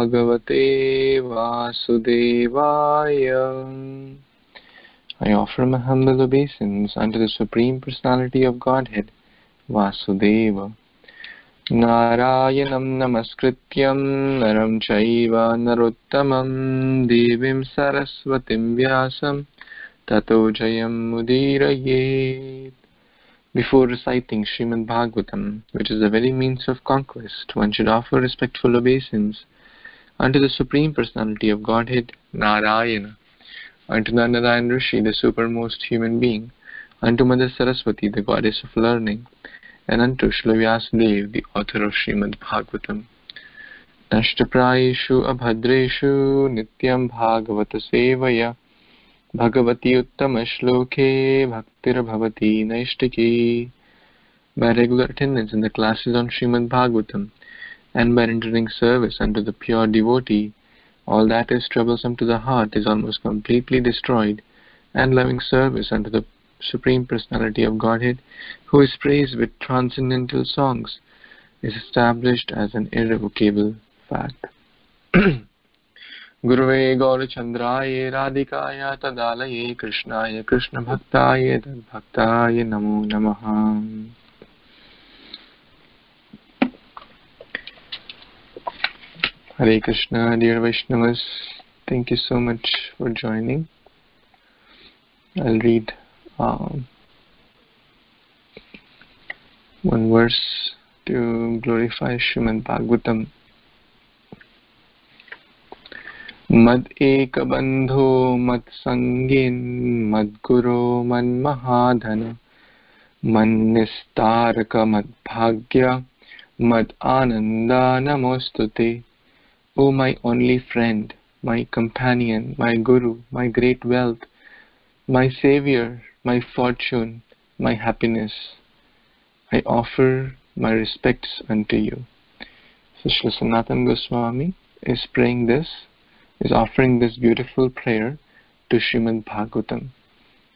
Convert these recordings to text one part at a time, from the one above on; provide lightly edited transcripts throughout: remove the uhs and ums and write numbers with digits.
Bhagavate Vasudevaya. I offer my humble obeisance unto the Supreme Personality of Godhead, Vasudeva. Narayanam namaskrityam naram chaiva narottamam devim saraswatim vyasam tato jayam mudirayet. Before reciting Srimad Bhagvatam, which is the very means of conquest, one should offer respectful obeisance unto the Supreme Personality of Godhead, Narayana, unto Narayan Rishi, the supermost human being, unto Mother Saraswati, the goddess of learning, and unto Srila Vyasadeva, the author of Srimad Bhagvatam. Nashtaprayeshu abhadreshu nityam bhagavata sevaya Bhagavati uttama shloke bhaktir bhavati naishtiki. By regular attendance in the classes on Srimad Bhagvatam and by rendering service unto the pure devotee, all that is troublesome to the heart is almost completely destroyed, and loving service unto the Supreme Personality of Godhead, who is praised with transcendental songs, is established as an irrevocable fact. Guruve Gaurachandraye Radhikaya Tadalaye Krishnaya Krishna Bhaktaye Tadbhaktaye Namo Namaha. Hare Krishna, dear Vaishnavas, thank you so much for joining. I'll read one verse to glorify Srimad Bhagavatam. Mad eka bandho mad sangin mad guru man mahadhana man nistaraka mad bhagya mad ananda namostute. O my only friend, my companion, my guru, my great wealth, my savior, my fortune, my happiness, I offer my respects unto you. So Srila Sanatana Goswami is praying this, is offering this beautiful prayer to Srimad Bhagavatam.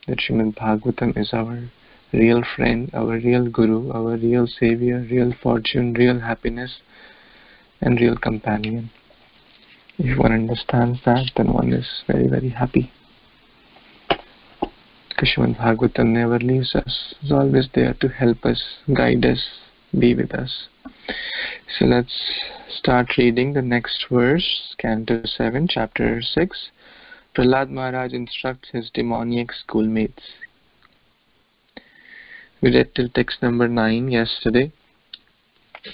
That Srimad Bhagavatam is our real friend, our real guru, our real savior, real fortune, real happiness, and real companion. If one understands that, then one is very, very happy. Because Srimad Bhagavatam never leaves us. It's always there to help us, guide us, be with us. So let's start reading the next verse, Canto 7, Chapter 6. Prahlad Maharaj instructs his demoniac schoolmates. We read till text number 9 yesterday,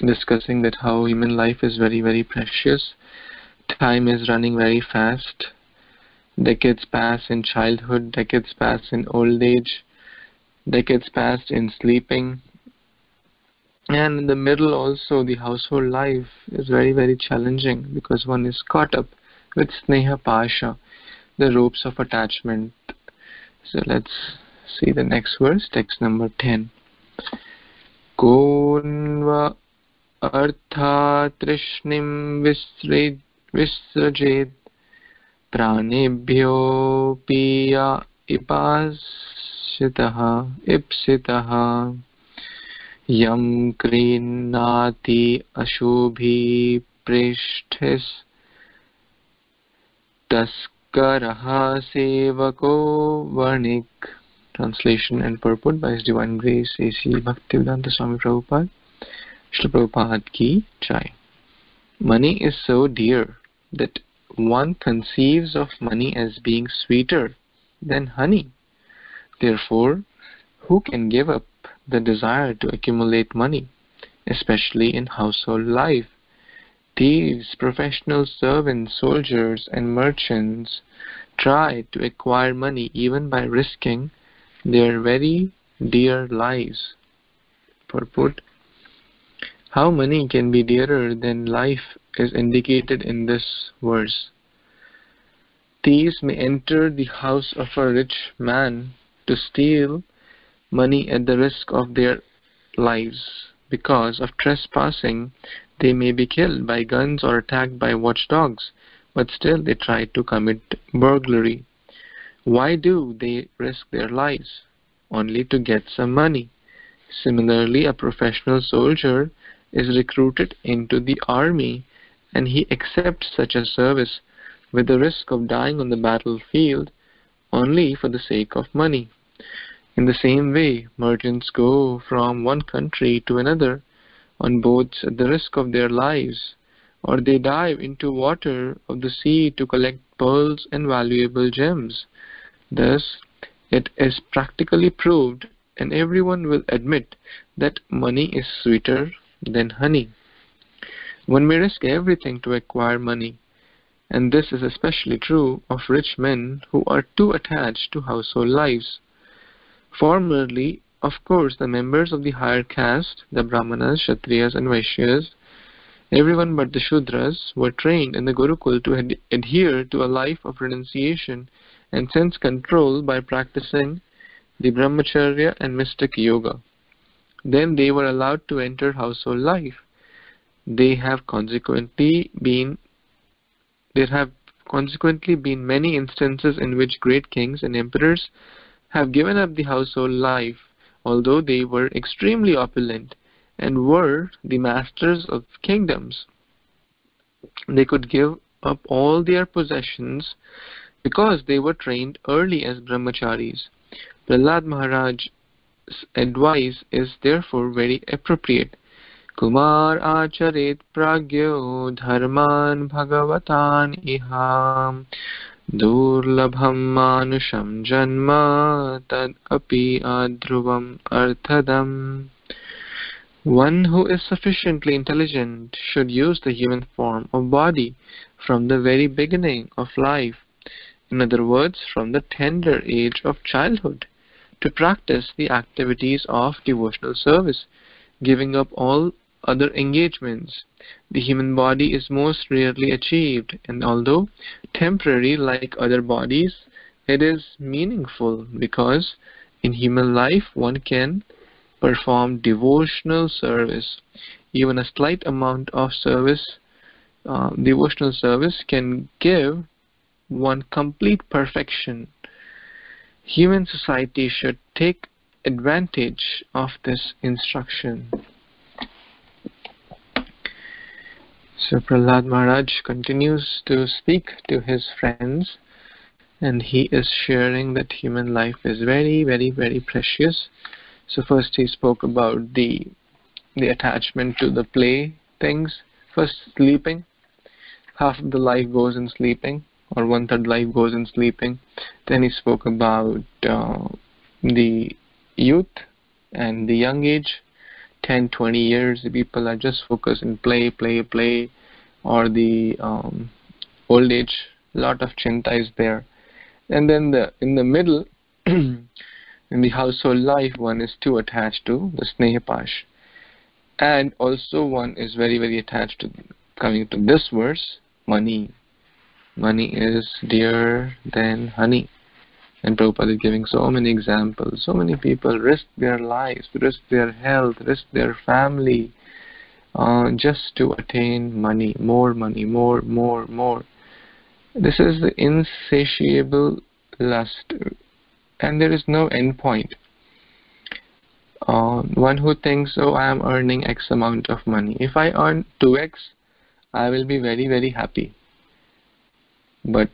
discussing that how human life is very, very precious. Time is running very fast. Decades pass in childhood, decades pass in old age, decades pass in sleeping. And in the middle also, the household life is very, very challenging because one is caught up with sneha pasha, the ropes of attachment. So let's see the next verse, text number 10. Konva artha trishnim visrajed pranebhyo piya ipsitaha Yam krinati ashubhi prishthis taskaraha sevako varnik. Translation and purport by His Divine Grace A.C. Bhaktivedanta Swami Prabhupada. Srila Prabhupada ki jai. Money is so dear that one conceives of money as being sweeter than honey. Therefore, who can give up the desire to accumulate money, especially in household life? Thieves, professional servants, soldiers, and merchants try to acquire money even by risking their very dear lives. Purport: how money can be dearer than life is indicated in this verse. Thieves may enter the house of a rich man to steal money at the risk of their lives. Because of trespassing, they may be killed by guns or attacked by watchdogs, but still they try to commit burglary. Why do they risk their lives? Only to get some money. Similarly, a professional soldier is recruited into the army and he accepts such a service with the risk of dying on the battlefield only for the sake of money. In the same way, merchants go from one country to another on boats at the risk of their lives, or they dive into water of the sea to collect pearls and valuable gems. Thus, it is practically proved, and everyone will admit, that money is sweeter than honey. One may risk everything to acquire money, and this is especially true of rich men who are too attached to household lives. Formerly, of course, the members of the higher caste, the Brahmanas, Kshatriyas and Vaishyas, everyone but the Shudras, were trained in the Gurukul to adhere to a life of renunciation and sense control by practicing the Brahmacharya and mystic yoga. Then they were allowed to enter household life. There have consequently been many instances in which great kings and emperors have given up the household life, although they were extremely opulent and were the masters of kingdoms. They could give up all their possessions because they were trained early as brahmacharis. Prahlad Maharaj's advice is therefore very appropriate. Kumar acharet pragyo dharman bhagavatan iham durlabham manusham janma tad api adhruvam arthadam. One who is sufficiently intelligent should use the human form of body from the very beginning of life, in other words, from the tender age of childhood, to practice the activities of devotional service, giving up all other engagements. The human body is most rarely achieved, and although temporary like other bodies, it is meaningful, because in human life one can perform devotional service. Even a slight amount of devotional service can give one complete perfection. Human society should take advantage of this instruction. So Prahlad Maharaj continues to speak to his friends, and he is sharing that human life is very, very, very precious. So first he spoke about the attachment to the play things. First, sleeping. Half of the life goes in sleeping, or 1/3 life goes in sleeping. Then he spoke about the youth and the young age. 10, 20 years, the people are just focused in play, or the old age. Lot of chinta is there. And then in the middle, in the household life, one is too attached to the snehapash. And also one is very, very attached to, coming to this verse, money. Money is dearer than honey. And Prabhupada is giving so many examples. So many people risk their lives, risk their health, risk their family, just to attain money, more money, more. This is the insatiable lust, and there is no end point. One who thinks, oh, I am earning X amount of money. If I earn 2X, I will be very, very happy. But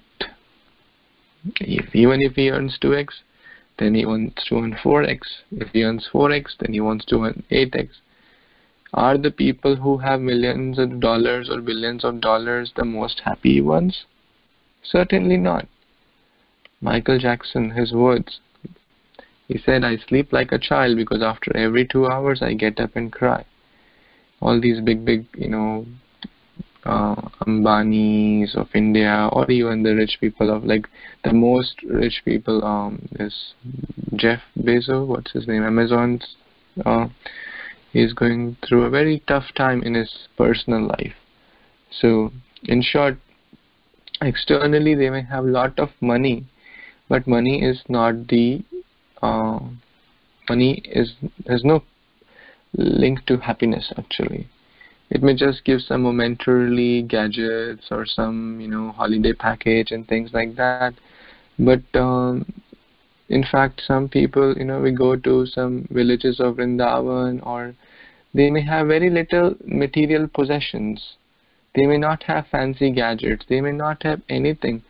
even if he earns 2X, then he wants to earn 4X. If he earns 4X, then he wants to earn 8X. Are the people who have millions of dollars or billions of dollars the most happy ones? Certainly not. Michael Jackson, his words, he said, I sleep like a child because after every 2 hours I get up and cry. All these big, Ambanis of India, or even the rich people of, like, the most rich people, is Jeff Bezos, what's his name, Amazon's, he's going through a very tough time in his personal life. So, in short, externally they may have a lot of money, but money is not the, has no link to happiness actually. It may just give some momentarily gadgets or some, holiday package and things like that. But in fact, some people, we go to some villages of Vrindavan, or they may have very little material possessions. They may not have fancy gadgets, they may not have anything,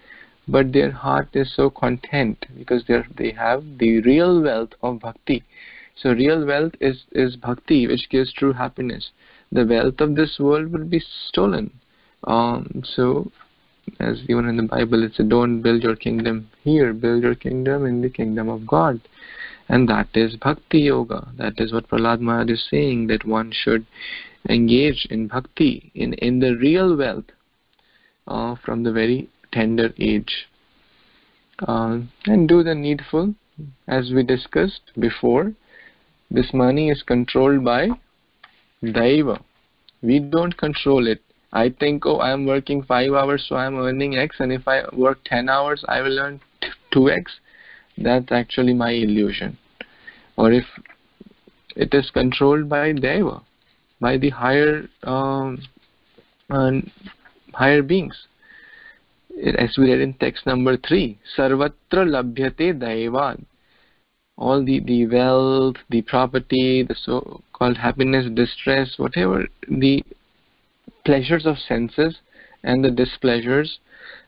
but their heart is so content because they have the real wealth of bhakti. So real wealth is bhakti, which gives true happiness. The wealth of this world will be stolen. So as even in the Bible it said, don't build your kingdom here, build your kingdom in the kingdom of God. And that is bhakti yoga. That is what Prahlad Maharaj is saying, that one should engage in bhakti, in the real wealth from the very tender age. And do the needful. As we discussed before, this money is controlled by Daiva. We don't control it. I think, oh, I am working 5 hours, so I am earning X, and if I work 10 hours, I will earn 2X. That's actually my illusion. Or if it is controlled by Deva, by the higher beings. As we read in text number 3, Sarvatra labhyate Daivad. All the wealth, the property, the so-called happiness, distress, whatever the pleasures of senses and the displeasures,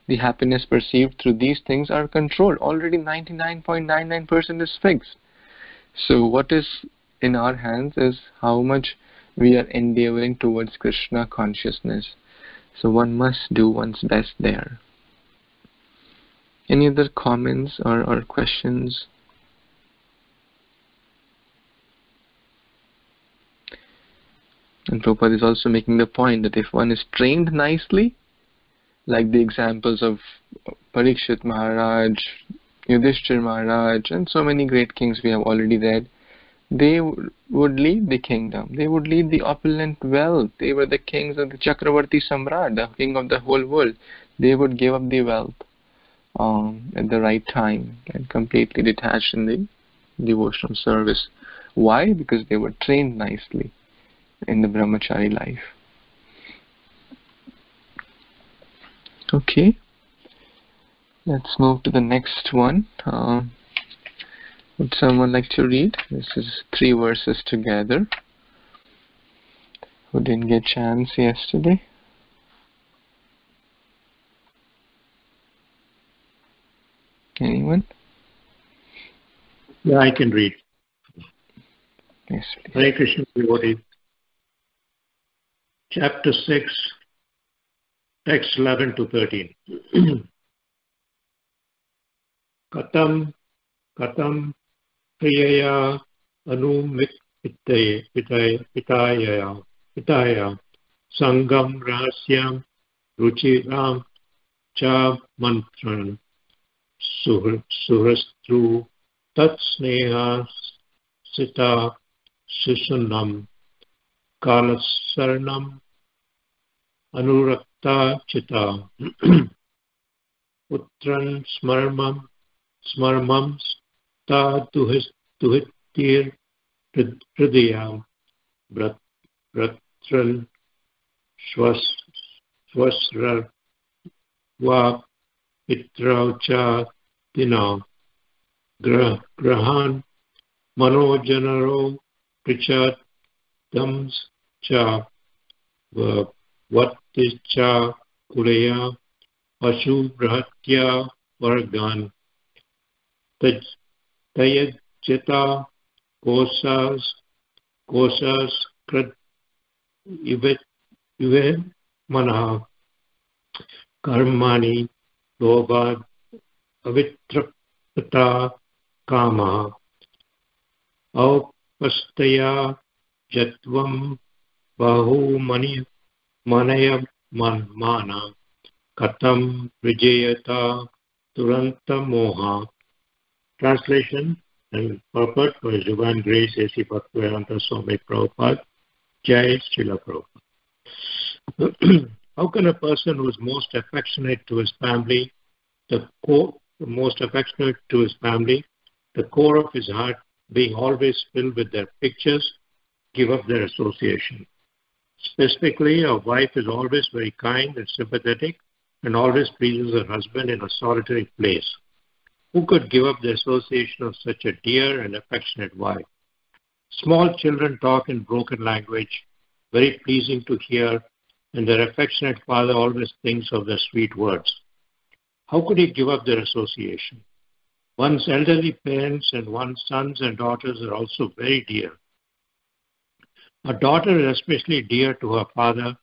the happiness perceived through these things are controlled. Already 99.99% is fixed. So what is in our hands is how much we are endeavoring towards Krishna consciousness. So one must do one's best there. Any other comments or questions? And Prabhupada is also making the point that if one is trained nicely, like the examples of Parikshit Maharaj, Yudhishthir Maharaj, and so many great kings we have already read, they would lead the kingdom. They would lead the opulent wealth. They were the kings of the Chakravarti Samrat, the king of the whole world. They would give up the wealth at the right time and completely detached in the devotional service. Why? Because they were trained nicely in the brahmachari life. Okay, let's move to the next one. Would someone like to read? This is 3 verses together. Who didn't get a chance yesterday? Anyone? Yeah, I can read. Yes, please. Hare Krishna devotee. Chapter 6, text 11 to 13. Katam priyaya anumit pitaya sangam rahasyam ruchiram cha mantran suhrastru tat sneha sita susunam kalasarnam anurakta chita putran smarmam ta duhitir hridaya bratran swasra va pitraucha dina grahan manojanaro prichat dams cha vatticha kulaya pashu brahatya vargan tayajata kosas krat ive manah karmani lobad avitrapata kama aupastaya jatvam bahu manaya mana katam vijayata turanta moha. Translation and purport for His Divine Grace A.C. Bhaktivedanta Swami Prabhupada. Jai Srila Prabhupada. How can a person who is most affectionate to his family, the core of his heart being always filled with their pictures, give up their association? Specifically, a wife is always very kind and sympathetic and always pleases her husband in a solitary place. Who could give up the association of such a dear and affectionate wife? Small children talk in broken language, very pleasing to hear, and their affectionate father always thinks of their sweet words. How could he give up their association? One's elderly parents and one's sons and daughters are also very dear. A daughter is especially dear to her father,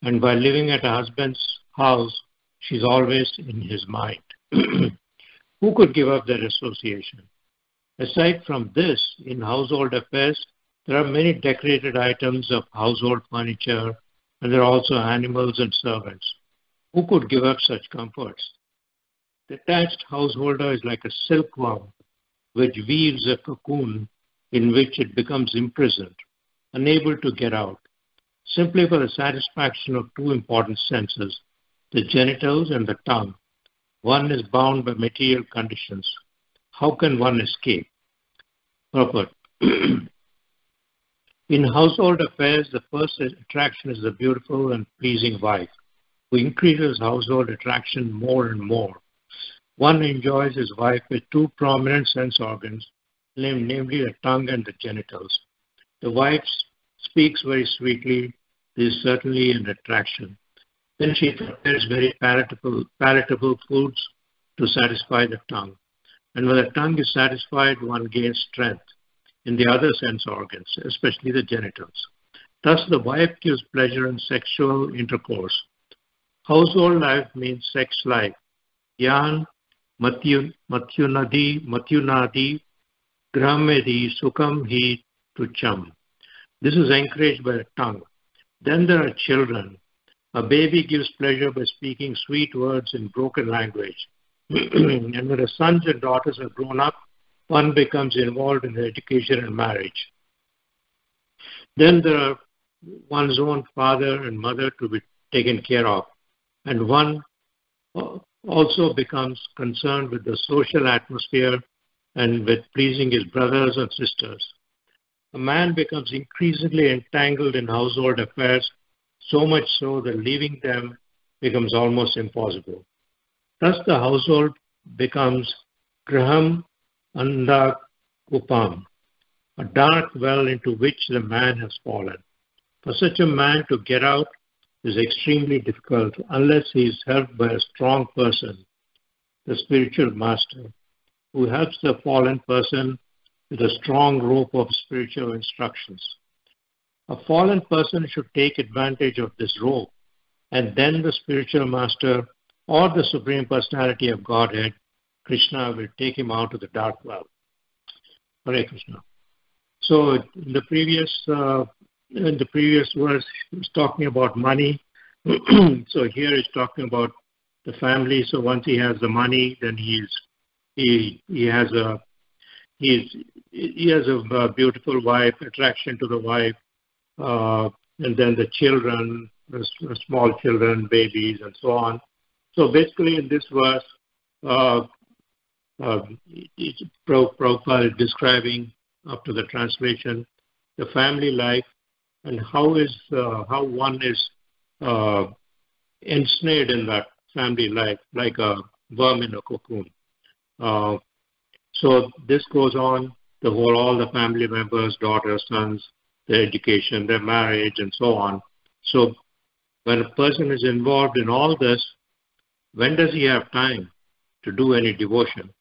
and while living at her husband's house, she's always in his mind. Who could give up their association? Aside from this, in household affairs, there are many decorated items of household furniture, and there are also animals and servants. Who could give up such comforts? The attached householder is like a silkworm, which weaves a cocoon in which it becomes imprisoned, unable to get out, simply for the satisfaction of two important senses, the genitals and the tongue. One is bound by material conditions. How can one escape? Purport. In household affairs, the first attraction is the beautiful and pleasing wife, who increases household attraction more and more. One enjoys his wife with two prominent sense organs, namely the tongue and the genitals. The wife speaks very sweetly. This is certainly an attraction. Then she prepares very palatable foods to satisfy the tongue. And when the tongue is satisfied, one gains strength in the other sense organs, especially the genitals. Thus, the wife gives pleasure in sexual intercourse. Household life means sex life. Yan, Matyunadi, Grahamedhi, Sukham Hi Tucham. This is encouraged by the tongue. Then there are children. A baby gives pleasure by speaking sweet words in broken language. And when the sons and daughters are grown up, one becomes involved in their education and marriage. Then there are one's own father and mother to be taken care of. And one also becomes concerned with the social atmosphere and with pleasing his brothers and sisters. A man becomes increasingly entangled in household affairs, so much so that leaving them becomes almost impossible. Thus the household becomes Graham Andak Upam, a dark well into which the man has fallen. For such a man to get out is extremely difficult unless he is helped by a strong person, the spiritual master, who helps the fallen person with a strong rope of spiritual instructions. A fallen person should take advantage of this rope, and then the spiritual master or the Supreme Personality of Godhead, Krishna, will take him out of the dark well. Hare Krishna. So in the previous verse, he's talking about money. So here he's talking about the family. So once he has the money, then he has a beautiful wife, attraction to the wife, and then the children, small children, babies, and so on. So basically, in this verse, Prabhupada is describing, up to the translation, the family life and how one is ensnared in that family life like a worm in a cocoon. So this goes on, all the family members, daughters, sons, their education, their marriage, and so on. So when a person is involved in all this, when does he have time to do any devotion,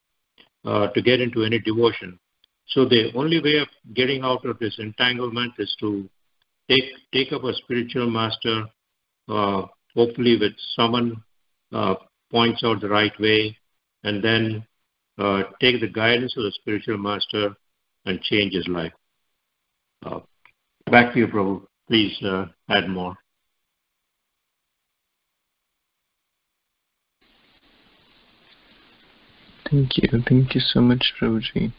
to get into any devotion? So the only way of getting out of this entanglement is to take up a spiritual master, hopefully with someone points out the right way, and then take the guidance of the spiritual master and change his life. Back to you, Prabhu. Please add more. Thank you so much, Prabhuji.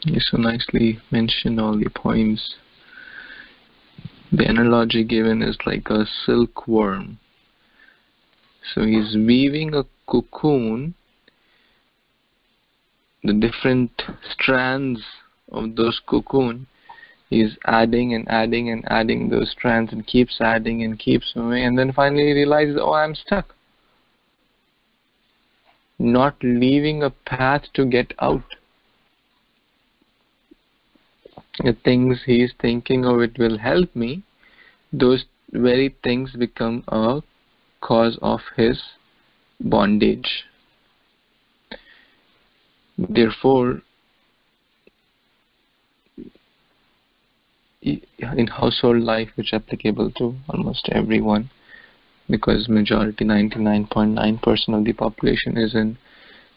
You so nicely mentioned all the points. The analogy given is like a silkworm. So he's weaving a cocoon. The different strands of those cocoon, he's adding and adding and adding those strands and keeps adding and keeps moving, and then finally he realizes, oh, I'm stuck. Not leaving a path to get out. The things he's thinking of, it will help me, those very things become a cause of his bondage. Therefore, in household life, which is applicable to almost everyone, because majority 99.9% of the population is in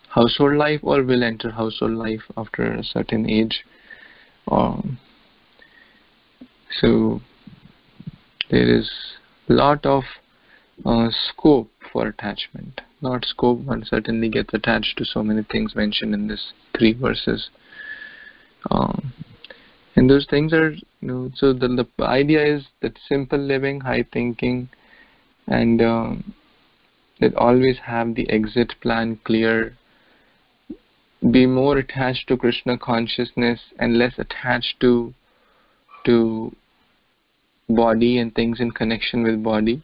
household life or will enter household life after a certain age. So there is a lot of scope for attachment. Not scope, one certainly gets attached to so many things mentioned in this 3 verses. And those things are, so the idea is that simple living, high thinking, and that always have the exit plan clear, be more attached to Krishna consciousness and less attached to body and things in connection with body.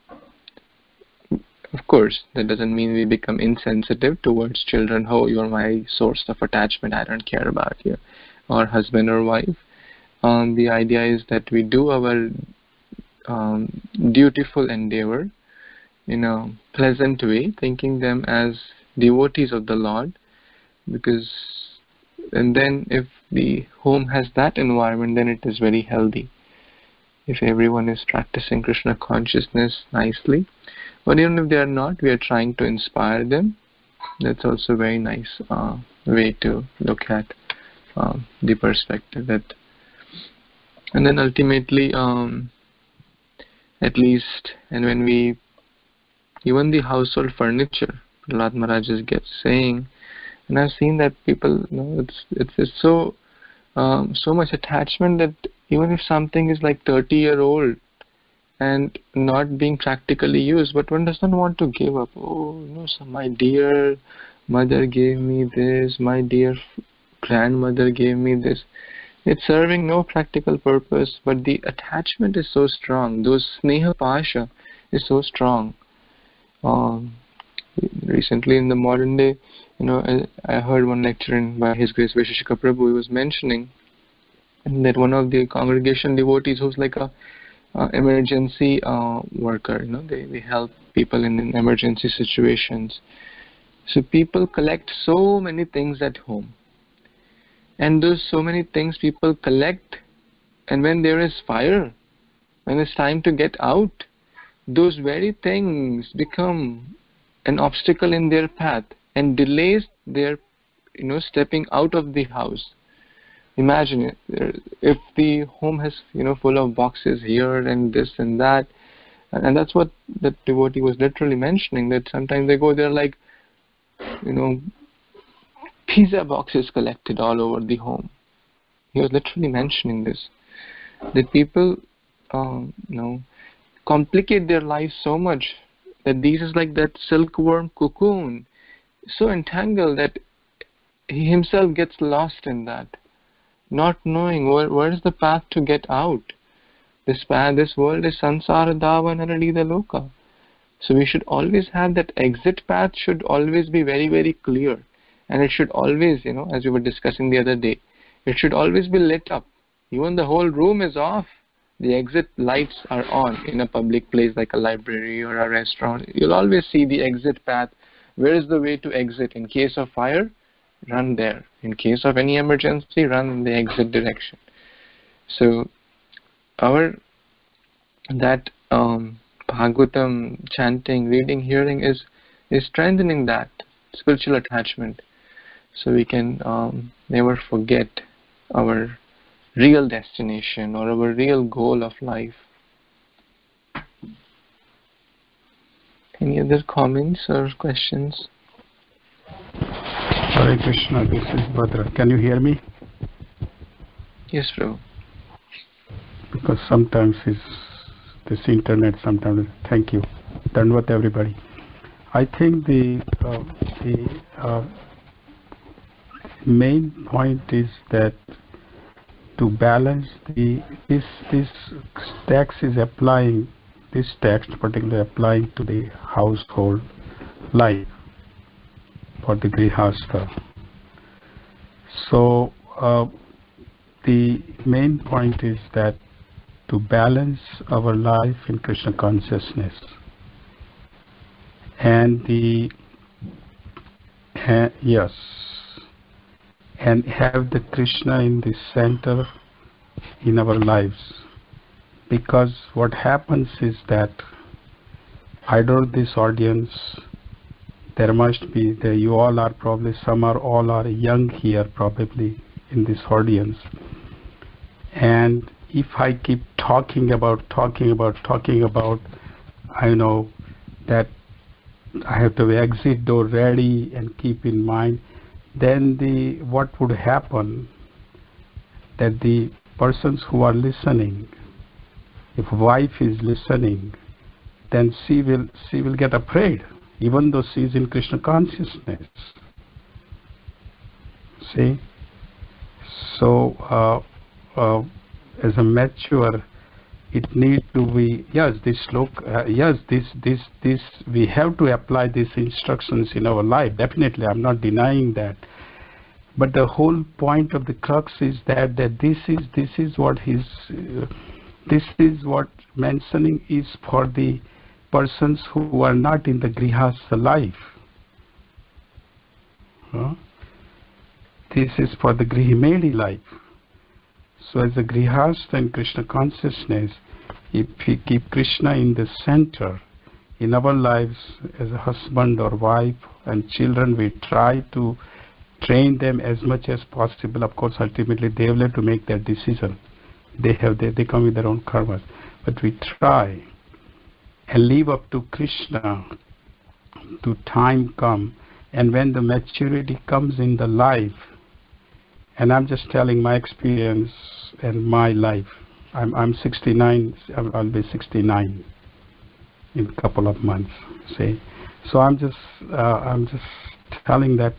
Of course, that doesn't mean we become insensitive towards children. Oh, you're my source of attachment, I don't care about you, or husband or wife. The idea is that we do our dutiful endeavor in a pleasant way, thinking them as devotees of the Lord, and then if the home has that environment, then it is very healthy. If everyone is practicing Krishna consciousness nicely, but even if they are not, we are trying to inspire them. That's also a very nice way to look at the perspective. And then ultimately, at least, and when we, even the household furniture, Prahlad Maharaj gets saying, and I've seen that people, it's so much attachment that even if something is like 30-year-old and not being practically used, but one does not want to give up. Oh, so my dear mother gave me this, my dear grandmother gave me this. It's serving no practical purpose, but the attachment is so strong. Those sneha pasha is so strong. Recently in the modern day, I heard one lecture by His Grace Vaisheshika Prabhu. He was mentioning that one of the congregation devotees who's like a emergency worker, they help people in emergency situations. So people collect so many things at home, and those so many things people collect, and when there is fire, when it's time to get out, those very things become an obstacle in their path and delays their stepping out of the house. Imagine it, if the home has full of boxes here and this and that, and that's what the devotee was literally mentioning, that sometimes they go there like pizza boxes collected all over the home. He was literally mentioning this, that people complicate their lives so much that these is like that silkworm cocoon, so entangled that he himself gets lost in that, not knowing where is the path to get out. This world is sansara davana radida loka. So we should always have that exit path, should always be very, very clear. And it should always, as we were discussing the other day, it should always be lit up. Even the whole room is off, the exit lights are on in a public place like a library or a restaurant. You'll always see the exit path. Where is the way to exit? In case of fire, run there. In case of any emergency, run in the exit direction. So that Bhagavatam chanting, reading, hearing is strengthening that spiritual attachment, so we can never forget our real destination or our real goal of life. Any other comments or questions? Hare Krishna, this is Bhadra. Can you hear me? Yes, Prabhu. Because sometimes this internet, sometimes. Thank you. Dandavat everybody. I think the main point is that to balance this text is applying, this text particularly applying to the household life for the grihastha. So the main point is that to balance our life in Krishna consciousness. And yes, and have the Krishna in the center in our lives. Because what happens is that, I don't know this audience, there must be, you all are probably, all are young here probably in this audience. And if I keep talking about, I know that I have to exit door ready and keep in mind, then what would happen, that the persons who are listening, if wife is listening, then she will get afraid, even though she is in Krishna consciousness. See? So, as a mature, it need to be, yes, this sloka, yes, this, we have to apply these instructions in our life. Definitely, I'm not denying that. But the whole point of the crux is that this is what mentioning is for the persons who are not in the grihastha life. This is for the Grahamedhi life. So as a grihastha in Krishna consciousness, if we keep Krishna in the center in our lives as a husband or wife and children, we try to train them as much as possible. Of course, ultimately they will have to make their decision. They come with their own karmas. But we try and live up to Krishna to time come. And when the maturity comes in the life, and I'm just telling my experience and my life. I'm 69. I'll be 69 in a couple of months. See, so I'm just telling that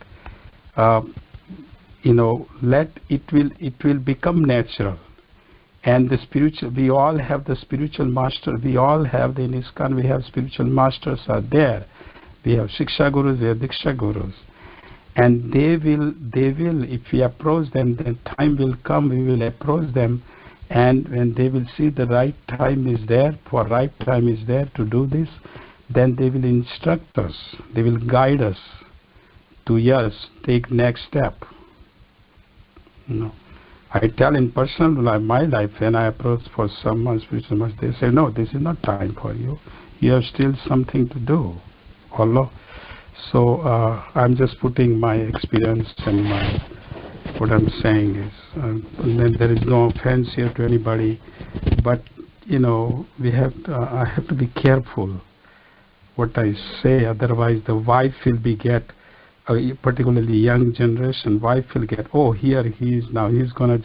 it will become natural. And the spiritual, we all have the spiritual master. We all have the in ISKCON. We have spiritual masters are there. We have Shiksha Gurus. We have Diksha Gurus. And they will, if we approach them, then time will come, we will approach them, and when they will see the right time is there, to do this, then they will instruct us, they will guide us to, yes, take next step. I tell in personal life, my life, when I approach for someone spiritual master, they say, no, this is not time for you. You have still something to do. Allah. So I'm just putting my experience and what I'm saying is, and there is no offense here to anybody, but we have I have to be careful what I say, otherwise the wife will get, particularly young generation, wife will get, oh, here he's just gonna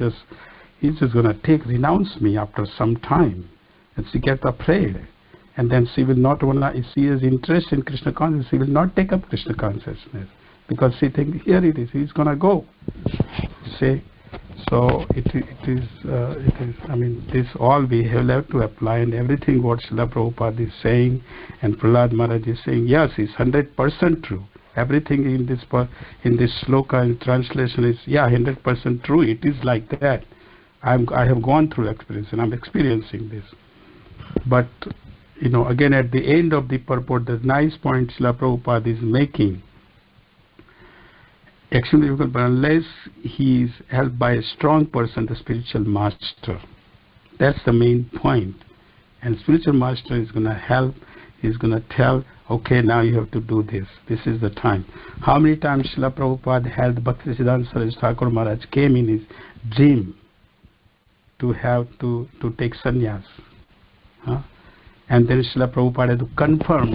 renounce me after some time, and she gets afraid. And then she will not only, if she has interest in Krishna consciousness, she will not take up Krishna consciousness, because she thinks, here it is, he's going to go. See? So it is, I mean, this all we have to apply, and everything what Srila Prabhupada is saying, and Prahlad Maharaj is saying, yes, it's 100% true. Everything in this sloka and translation is, 100% true. It is like that. I have gone through experience, and I'm experiencing this. But again, at the end of the purport, the nice point Srila Prabhupada is making, actually, unless he is helped by a strong person, the spiritual master, that's the main point. And spiritual master is going to help, he's going to tell, okay, now you have to do this. This is the time. How many times Srila Prabhupada held Bhaktisiddhanta Saraswati Thakur Maharaj came in his dream to have to take sannyas. And then Srila Prabhupada had to confirm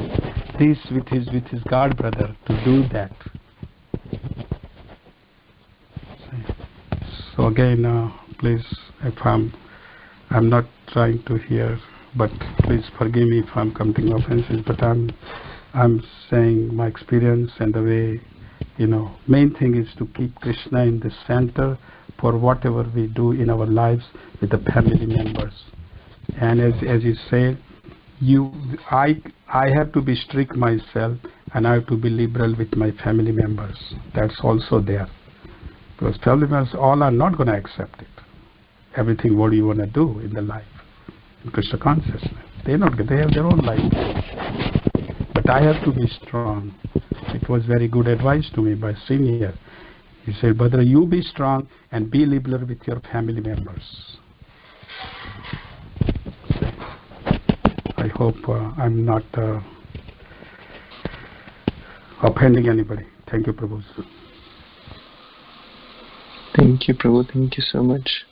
this with his god brother to do that. So again, please, if I'm not trying to hear, but please forgive me if I'm committing offenses. But I'm saying my experience and the way, main thing is to keep Krishna in the center for whatever we do in our lives with the family members. And as you say, I have to be strict myself, and I have to be liberal with my family members. That's also there, because family members all are not going to accept it. Everything what you want to do in the life. Krishna consciousness. They have their own life. But I have to be strong. It was very good advice to me by senior. He said, brother, you be strong and be liberal with your family members. I hope I'm not offending anybody. Thank you, Prabhu. Thank you, Prabhu. Thank you so much.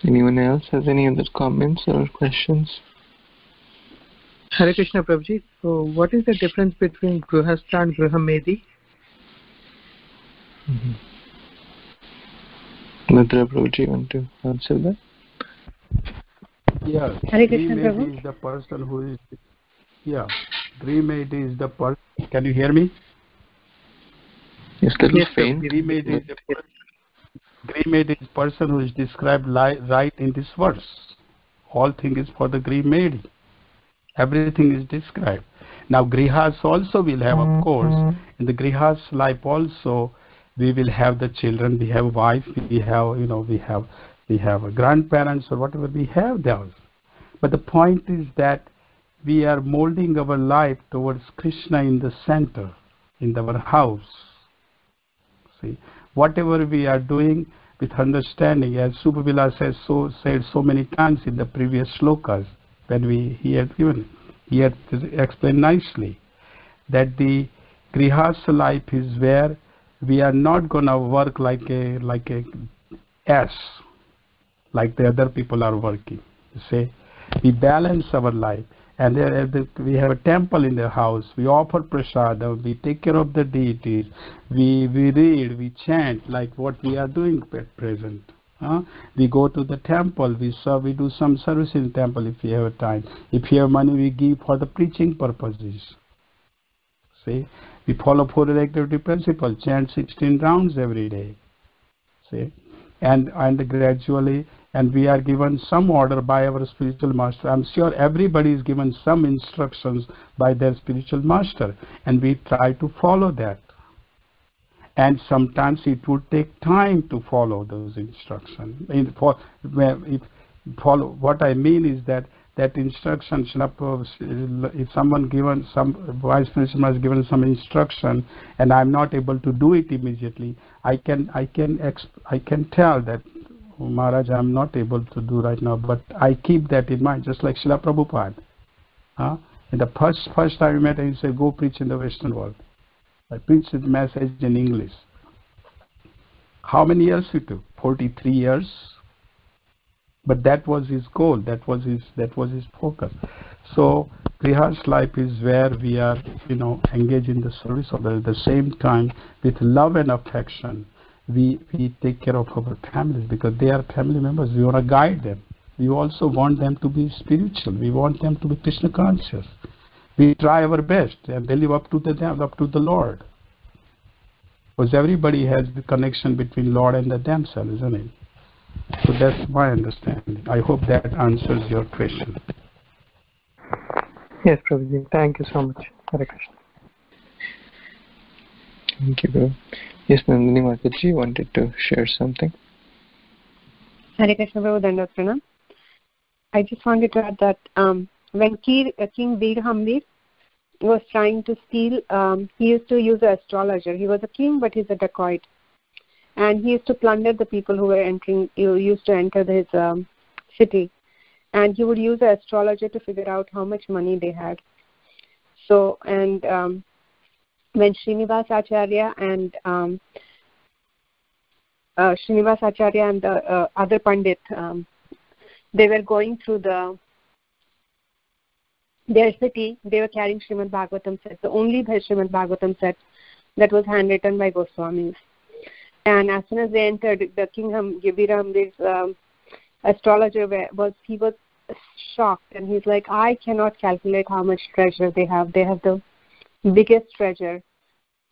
Anyone else has any other comments or questions? Hare Krishna, Prabhuji. So, what is the difference between Grihastha and Grahamedhi? Madhura Prabhuji, you want to answer that? Yeah, Grahamedhi is the person who is. Yeah, Grahamedhi is the person. Can you hear me? Yes, that is faint. Grahamedhi is the person who is described right in this verse. All thing is for the Grahamedhi. Everything is described. Now, Grihas also will have, of course, in the Grihas life also, we will have the children, we have wife, we have, we have grandparents or whatever we have those. But the point is that we are molding our life towards Krishna in the center, in our house. See, whatever we are doing with understanding, as Subhavila said so many times in the previous slokas, when he had explained nicely that the Grihastha life is where we are not gonna work like a ass, like the other people are working. You see, we balance our life, and we have a temple in the house. We offer prasada. We take care of the deities. We read. We chant like what we are doing at present. We go to the temple. We serve. We do some service in the temple if we have time. If we have money, we give for the preaching purposes. See, we follow 4 activity principle. Chant 16 rounds every day. See, and gradually, and we are given some order by our spiritual master. I'm sure everybody is given some instructions by their spiritual master, and we try to follow that. And sometimes it would take time to follow those instructions. What I mean is that instruction, if someone given some wise spiritual master given some instruction, and I'm not able to do it immediately, I can tell that, Maharaj, I'm not able to do right now, but I keep that in mind, just like Srila Prabhupada. In the first time we met him, he said, go preach in the Western world. I preached the message in English. How many years it took? 43 years. But that was his goal. That was his focus. So Grihastha life is where we are, engaged in the service of at the same time with love and affection. We take care of our families because they are family members. We want to guide them. We also want them to be spiritual. We want them to be Krishna conscious. We try our best and they live up to the Lord. Because everybody has the connection between Lord and themselves, isn't it? So that's my understanding. I hope that answers your question. Yes, Prabhuji. Thank you so much. Hare Krishna. Thank you, Prabhu. Yes, Nandini Mataji wanted to share something. Hare Krishna, Prabhu, Dandavat Pranam. I just wanted to add that when King Grahamedhi was trying to steal, he used to use an astrologer. He was a king, but he's a dacoit. And he used to plunder the people who used to enter his city. And he would use an astrologer to figure out how much money they had. So, and when Srinivas Acharya and the other Pandit, they were going through their city, they were carrying Srimad Bhagvatam set, the only Srimad Bhagvatam set that was handwritten by Goswamis. And as soon as they entered, the King Grahamedhi's astrologer was shocked, and he's like, I cannot calculate how much treasure they have. They have the biggest treasure.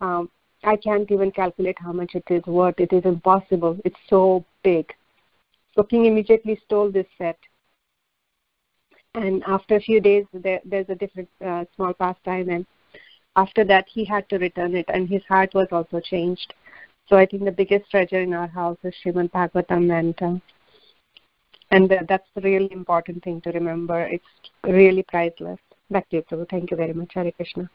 I can't even calculate how much it is worth. It is impossible. It's so big. So King immediately stole this set. And after a few days, there's a different small pastime, and after that he had to return it, and his heart was also changed. So I think the biggest treasure in our house is Srimad Bhagvatam, and And that's the really important thing to remember. It's really priceless. Back to you, Prabhu. Thank you very much. Hare Krishna.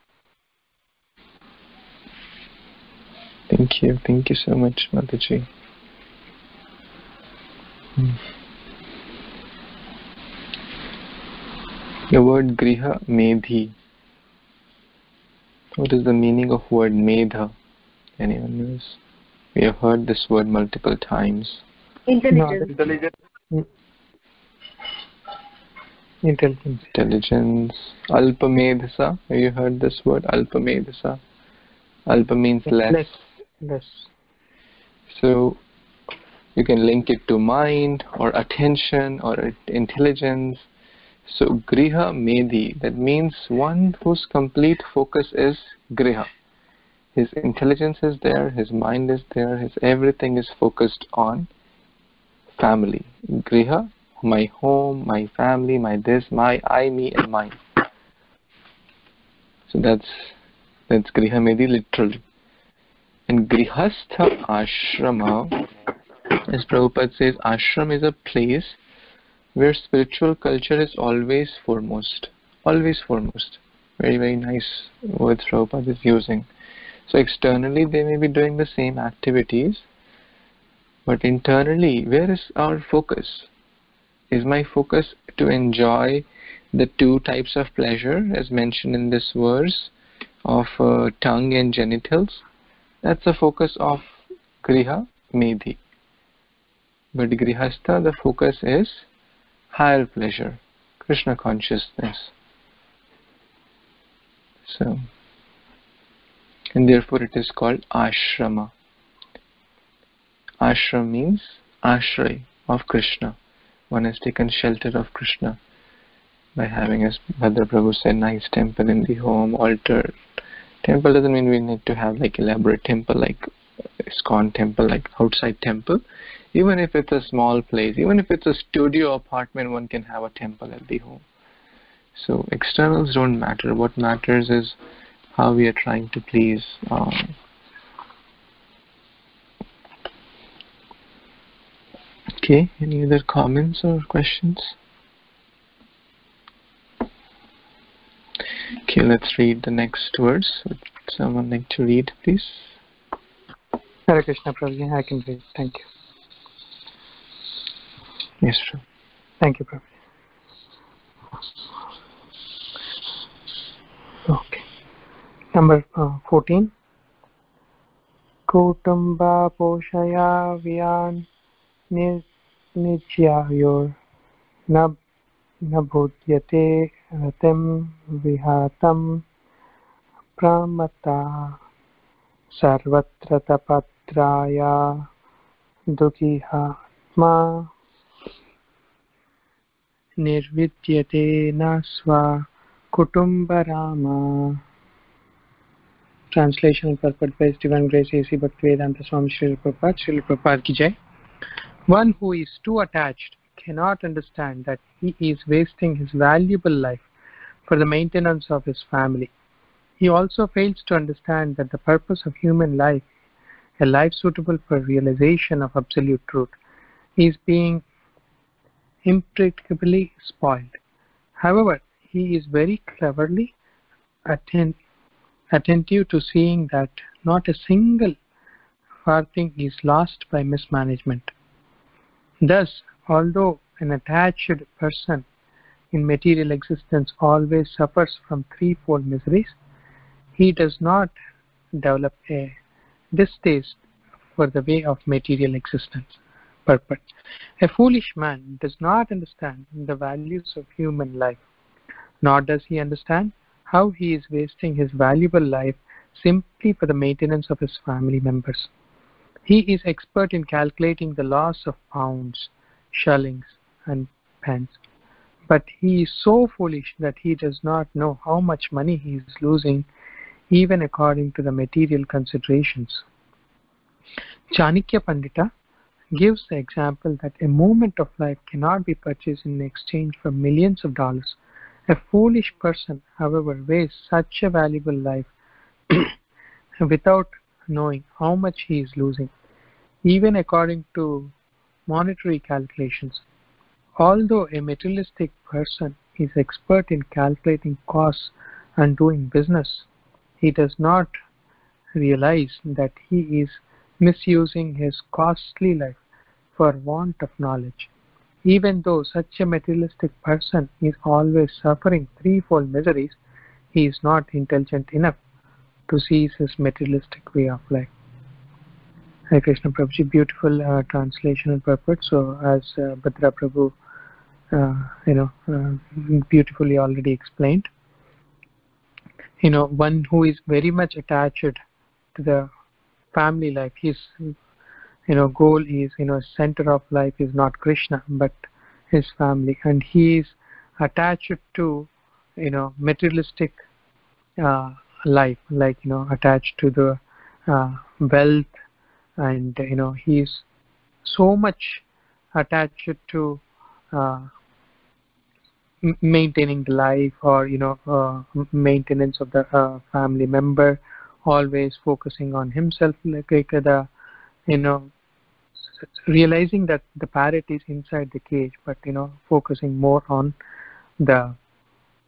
Thank you. Thank you so much, Mataji. The word Grahamedhi. What is the meaning of word Medha? Anyone knows? We have heard this word multiple times. Intelligence. Intelligence. Alpamedhasa. Have you heard this word? Alpamedhasa. Alpa means less. So you can link it to mind or attention or intelligence. So Grahamedhi, that means one whose complete focus is Griha. His intelligence is there, his mind is there, his everything is focused on family. Griha, my home, my family, my this, my I, me, and mine. So that's Grahamedhi literally. And Grihastha Ashrama, as Prabhupada says, ashram is a place where spiritual culture is always foremost. Always foremost. Very, very nice words Prabhupada is using. So externally they may be doing the same activities, but internally, where is our focus? Is my focus to enjoy the two types of pleasure as mentioned in this verse of tongue and genitals? That's the focus of Grahamedhi. But Grihastha, the focus is higher pleasure, Krishna consciousness. So, and therefore it is called ashrama. Ashram means ashray of Krishna. One has taken shelter of Krishna by having, as Bhadra Prabhu said, nice temple in the home, altar. Temple doesn't mean we need to have like elaborate temple like ISKCON temple, like outside temple. Even if it's a small place, even if it's a studio apartment, one can have a temple at the home. So externals don't matter. What matters is how we are trying to please Okay, any other comments or questions? Okay, let's read the next words. Would someone like to read, please? Hare Krishna, Prabhuji. I can read. Thank you. Yes, sir. Thank you, Prabhuji. Okay. Number 14. Kutumba poshaya vyan nijyayor nabhudyate ratim vihatam pramata sarvatra tapatraya dukhihatma nirvidyate nasva kutumbarama. Translation and purport by His Divine Grace A.C. Bhaktivedanta Swami Srila Prabhupada. Srila Prabhupada ki jai. One who is too attached cannot understand that he is wasting his valuable life for the maintenance of his family. He also fails to understand that the purpose of human life, a life suitable for realization of absolute truth, is being impracticably spoiled. However, he is very cleverly attentive to seeing that not a single farthing is lost by mismanagement. Thus, although an attached person in material existence always suffers from threefold miseries, he does not develop a distaste for the way of material existence. Purport. A foolish man does not understand the values of human life, nor does he understand how he is wasting his valuable life simply for the maintenance of his family members. He is expert in calculating the loss of pounds, shillings, and pence, but he is so foolish that he does not know how much money he is losing, even according to the material considerations. Chanakya Pandita gives the example that a moment of life cannot be purchased in exchange for millions of dollars. A foolish person, however, wastes such a valuable life without knowing how much he is losing, even according to monetary calculations. Although a materialistic person is expert in calculating costs and doing business, he does not realize that he is misusing his costly life for want of knowledge. Even though such a materialistic person is always suffering threefold miseries, he is not intelligent enough to cease his materialistic way of life. Hare Krishna Prabhuji, beautiful translation and purport. So as Bhadra Prabhu beautifully already explained, one who is very much attached to the family life, his goal is, center of life is not Krishna but his family, and he is attached to materialistic life, like attached to the wealth, and he is so much attached to maintaining the life, or maintenance of the family member, always focusing on himself, like the realizing that the parrot is inside the cage, but focusing more on the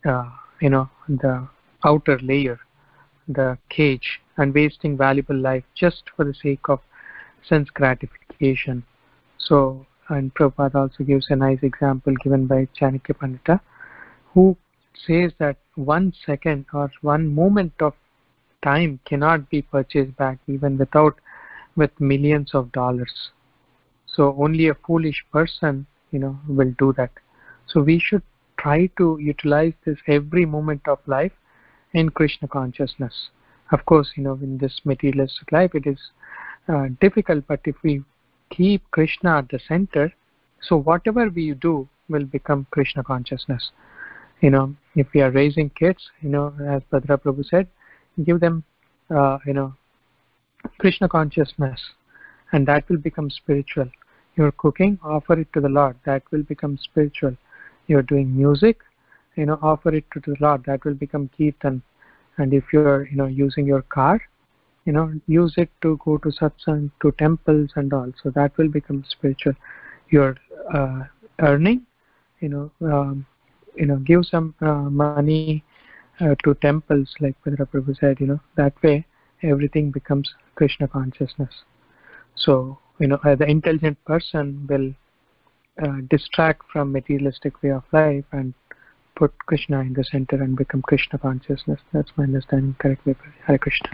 the outer layer, the cage, and wasting valuable life just for the sake of sense gratification. So, and Prabhupada also gives a nice example given by Chanakya Pandita, who says that 1 second or 1 moment of time cannot be purchased back even with millions of dollars. So only a foolish person will do that. So we should try to utilize this every moment of life in Krishna consciousness. Of course, in this materialistic life it is difficult, but if we keep Krishna at the center, so whatever we do will become Krishna consciousness. If we are raising kids, as Bhadra Prabhu said, give them Krishna consciousness, and that will become spiritual. You're cooking, offer it to the Lord, that will become spiritual. You're doing music, offer it to the Lord, that will become kirtan. And if you're using your car, use it to go to satsang, to temples and all, so that will become spiritual. You're earning, give some money to temples, like Bhadra Prabhu said, that way everything becomes Krishna consciousness. So the intelligent person will distract from materialistic way of life and put Krishna in the center and become Krishna consciousness. That's my understanding. Correct me. Hare Krishna.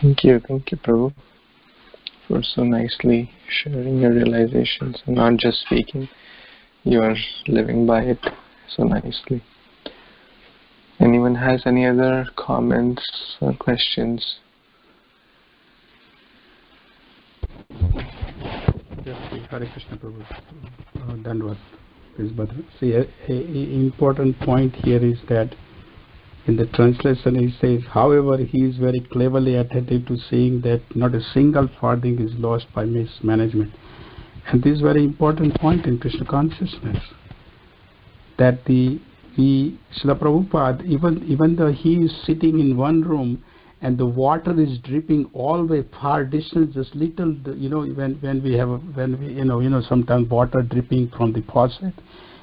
Thank you, Prabhu, for so nicely sharing your realizations and not just speaking. You are living by it so nicely. Anyone has any other comments or questions? Hare Krishna Prabhu. Dandavad. See, an important point here is that in the translation he says, however, he is very cleverly attentive to seeing that not a single farthing is lost by mismanagement. And this is a very important point in Krishna consciousness, that Srila Prabhupada, even though he is sitting in one room and the water is dripping all the way far distance, just little, when we sometimes water dripping from the faucet,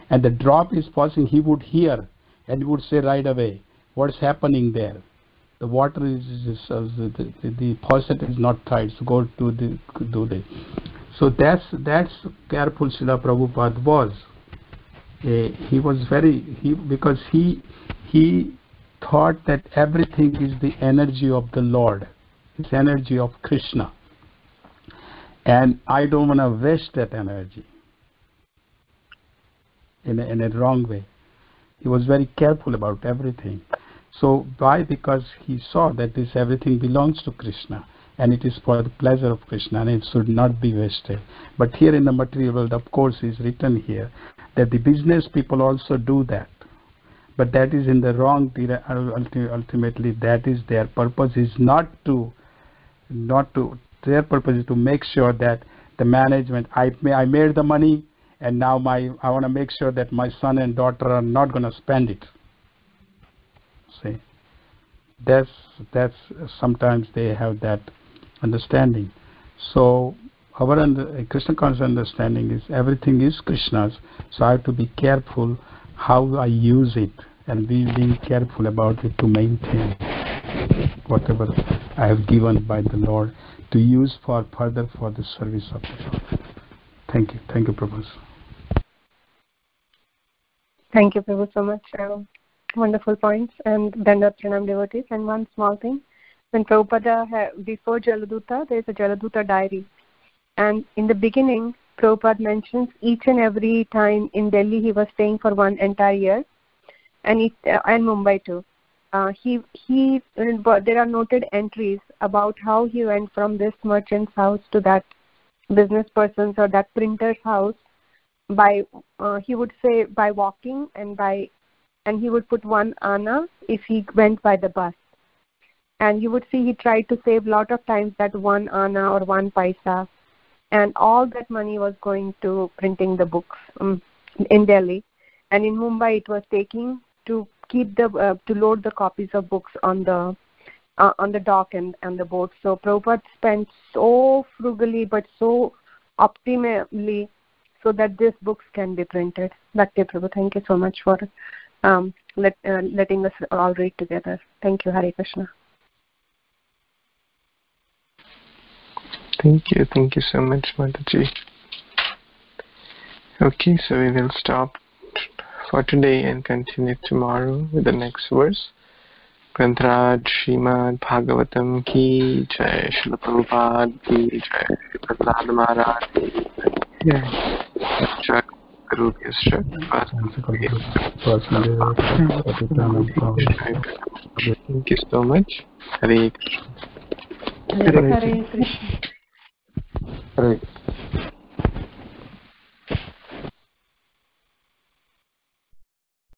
and the drop is passing, he would hear and he would say right away, what's happening there? The water is the faucet is not tight, so go to do the. So that's careful Srila Prabhupada was. He was because he thought that everything is the energy of the Lord, it's energy of Krishna, and I don't want to waste that energy in a wrong way. He was very careful about everything. So why? Because he saw that this everything belongs to Krishna and it is for the pleasure of Krishna and it should not be wasted. But here in the material world, of course, is written here that the business people also do that. But that is in the wrong. Ultimately, that is their purpose is their purpose is to make sure that the management, I made the money, and now I want to make sure that my son and daughter are not going to spend it. See, that's sometimes they have that understanding. So our Krishna conscious understanding is everything is Krishna's. So I have to be careful how I use it, and being careful about it to maintain whatever I have given by the Lord to use for further for the service of the Lord. Thank you, Prabhu. Thank you, Prabhu, so much. Wonderful points. And Dandavat Pranam devotees. And one small thing, when Prabhupada, before Jaladuta, there is a Jaladuta diary. And in the beginning, Prabhupada mentions each and every time in Delhi he was staying for one entire year, and Mumbai too. There are noted entries about how he went from this merchant's house to that business person's or that printer's house by he would say by walking, and he would put 1 anna if he went by the bus. And you would see he tried to save a lot of times that 1 anna or 1 paisa, and all that money was going to printing the books in Delhi. And in Mumbai it was taking to keep to load the copies of books on the dock and the boat. So Prabhupada spent so frugally but so optimally so that these books can be printed. Bhakti Prabhu, thank you so much for letting us all read together. Thank you. Hare Krishna. Thank you so much, Mataji. Okay, so we will stop for today and continue tomorrow with the next verse. Grantaraj Srimad Bhagavatam ki jai, Srila Prabhupada ki jai, Srila Prahlad Maharaj ki jai, Guru Yasrak, thank you so much. Hare Krishna. Hare Krishna. Hare